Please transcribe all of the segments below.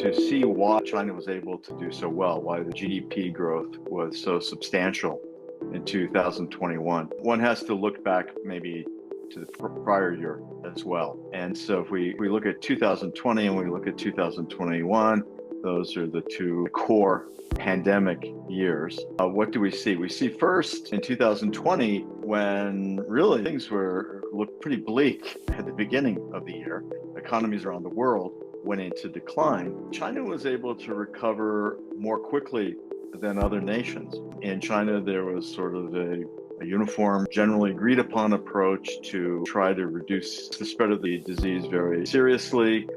to see why China was able to do so well, why the GDP growth was so substantial in 2021. One has to look back maybe to the prior year as well. And so if we look at 2020 and we look at 2021, those are the two core pandemic years. What do we see? We see first in 2020, when really things looked pretty bleak at the beginning of the year. Economies around the world went into decline. China was able to recover more quickly than other nations. In China, there was sort of a uniform, generally agreed upon approach to try to reduce the spread of the disease very seriously.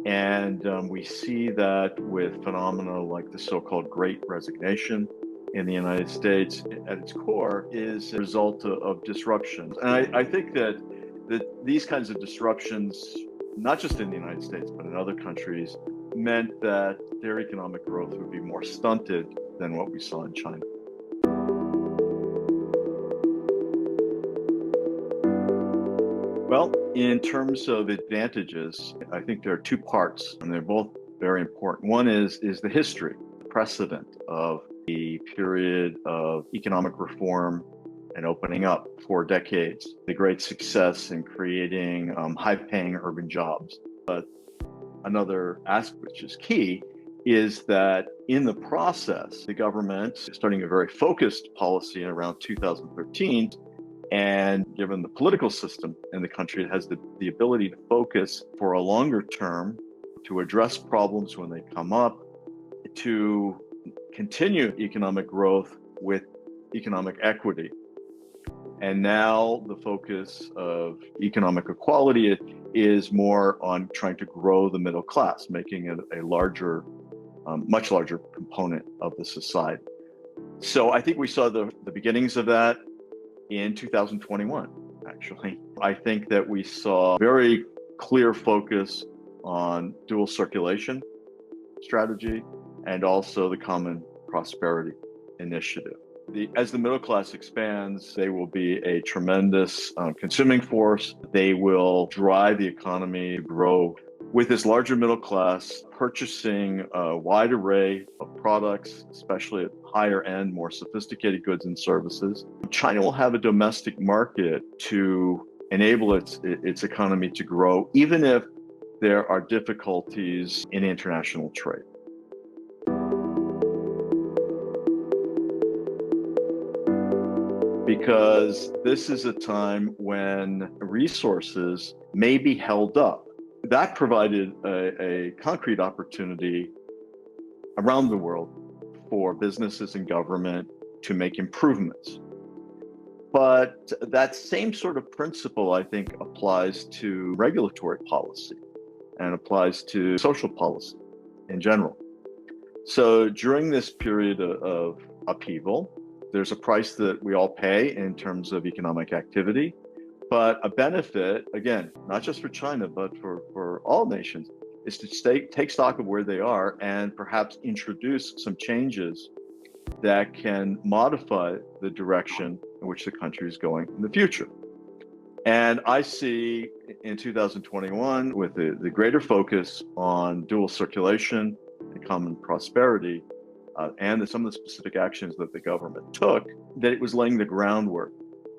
And we see that with phenomena like the so-called Great Resignation in the United States. At its core is a result of disruptions. And I think that these kinds of disruptions, not just in the United States, but in other countries, meant that their economic growth would be more stunted than what we saw in China. Well, in terms of advantages, I think there are two parts, and they're both very important. One is the history, the precedent of the period of economic reform and opening up for decades, the great success in creating high-paying urban jobs. But another aspect which is key is that in the process, the government, starting a very focused policy around 2013, and given the political system in the country, it has the ability to focus for a longer term, to address problems when they come up, to continue economic growth with economic equity. And now the focus of economic equality is more on trying to grow the middle class, making it a larger, much larger component of the society. So I think we saw the beginnings of that in 2021, actually. I think that we saw very clear focus on dual circulation strategy and also the Common Prosperity Initiative. As the middle class expands, they will be a tremendous consuming force. They will drive the economy to grow with this larger middle class purchasing a wide array of products, especially at higher end, more sophisticated goods and services. China will have a domestic market to enable its economy to grow, even if there are difficulties in international trade. Because this is a time when resources may be held up. That provided a concrete opportunity around the world for businesses and government to make improvements. But that same sort of principle, I think, applies to regulatory policy and applies to social policy in general. So during this period of upheaval, there's a price that we all pay in terms of economic activity, but a benefit, again, not just for China, but for all nations, is to take stock of where they are and perhaps introduce some changes that can modify the direction in which the country is going in the future. And I see in 2021, with the greater focus on dual circulation and common prosperity, and some of the specific actions that the government took, that it was laying the groundwork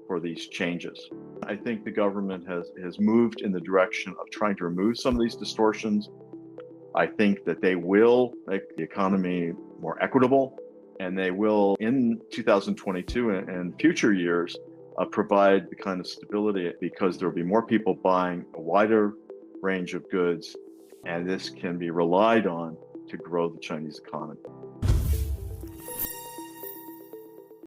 for these changes. I think the government has moved in the direction of trying to remove some of these distortions. I think that they will make the economy more equitable, and they will, in 2022 and future years, provide the kind of stability, because there will be more people buying a wider range of goods, and this can be relied on to grow the Chinese economy.